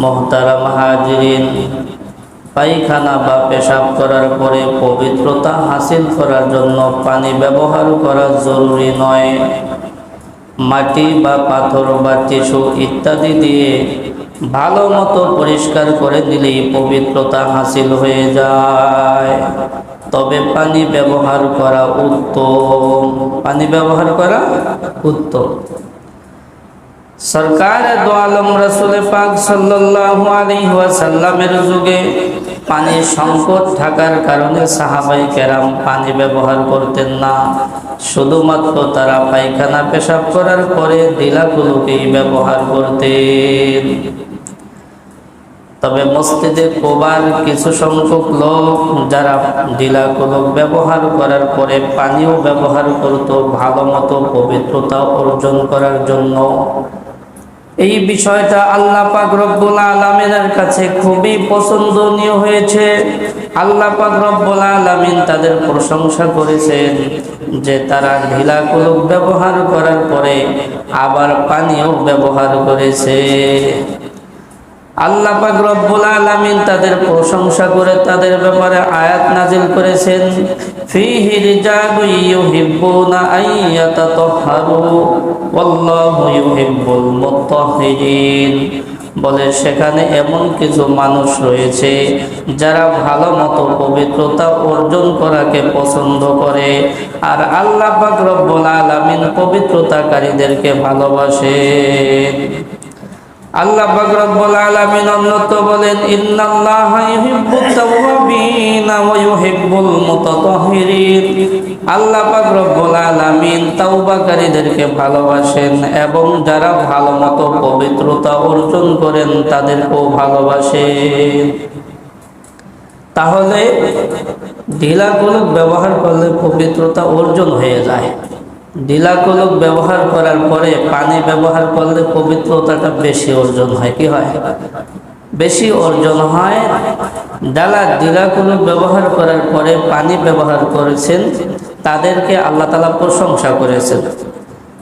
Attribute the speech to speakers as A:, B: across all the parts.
A: মুহতারাম হাজিরিন, পায়খানা বা পেশাব করার পরে পবিত্রতা হাসিল করার জন্য পানি ব্যবহার করা জরুরি নয়। মাটি বা পাথর বা টিস্যু ইত্যাদি দিয়ে ভালো মতো পরিষ্কার করে দিলেই পবিত্রতা হাসিল হয়ে যায়। তবে পানি ব্যবহার করা উত্তম, পানি ব্যবহার করা উত্তম। সরকার দো আলম রাসূল পাক সাল্লাল্লাহু আলাইহি ওয়াসাল্লামের যুগে পানির সংকট থাকার কারণে সাহাবায়ে কেরাম পানি ব্যবহার করতেন না। শুধুমাত্র তারা পায়খানা পেশাব করার পরে ঢিলাগুলোকেই ব্যবহার করতেন। তবে মসজিদে কুবার কিছু সংখ্যক লোক যারা ঢিলাগুলো ব্যবহার করার পরে পানিও ব্যবহার করত ভালো মতো পবিত্রতা অর্জন করার জন্য। এই বিষয়টা আল্লাহ পাক রব্বুল আলামিনের কাছে খুবই পছন্দনীয় হয়েছে। আল্লাহ পাক রব্বুল আলামিন তাদের প্রশংসা করেছেন যে তারা ঢিলাগুলো ব্যবহার করার পরে আবার পানিও ব্যবহার করেছে। আল্লাহ পাক রব্বুল আলামিন তাদের প্রশংসা করে তাদের ব্যাপারে আয়াত নাজিল করেছেন, ফীহি রিজালুন ইউহিব্বুনা আইয়াতাতাহহারু ওয়াল্লাহু ইউহিব্বুল মুত্তাহহিরিন। বলে সেখানে এমন কিছু মানুষ রয়েছে যারা ভালো মতো পবিত্রতা অর্জন করাকে পছন্দ করে, আর আল্লাহ পাক রব্বুল আলামিন পবিত্রতাকারীদেরকে ভালোবাসেন। আল্লাহ পাক রব্বুল আলামিন অন্যত্র বলেন, ইন্নাল্লাহা ইউহিব্বুত তাওয়াবিনা ওয়া ইউহিব্বুল মুতাতাহহিরিন। আল্লাহ পাক রব্বুল আলামিন তাওবাকারীদেরকে ভালোবাসেন এবং যারা ভালোমতো পবিত্রতা অর্জন করেন তাদেরকেও ভালোবাসেন। তাহলে ঢিলাগুলো ব্যবহার করলে পবিত্রতা অর্জন হয়ে যায়। ঢিলাগুলো ব্যবহার করার পরে পানি ব্যবহার করলে পবিত্রতাটা বেশি অর্জন হয়। কি হয়? বেশি অর্জন হয়। যারা ঢিলাগুলো ব্যবহার করার পরে পানি ব্যবহার করেছেন তাদেরকে আল্লাহ তাআলা প্রশংসা করেছেন।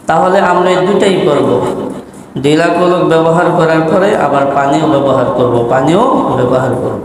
A: তাহলে আমরা এই দুটাই করব, ঢিলাগুলো ব্যবহার করার পরে আবার পানিও ব্যবহার করব, পানিও ব্যবহার করব।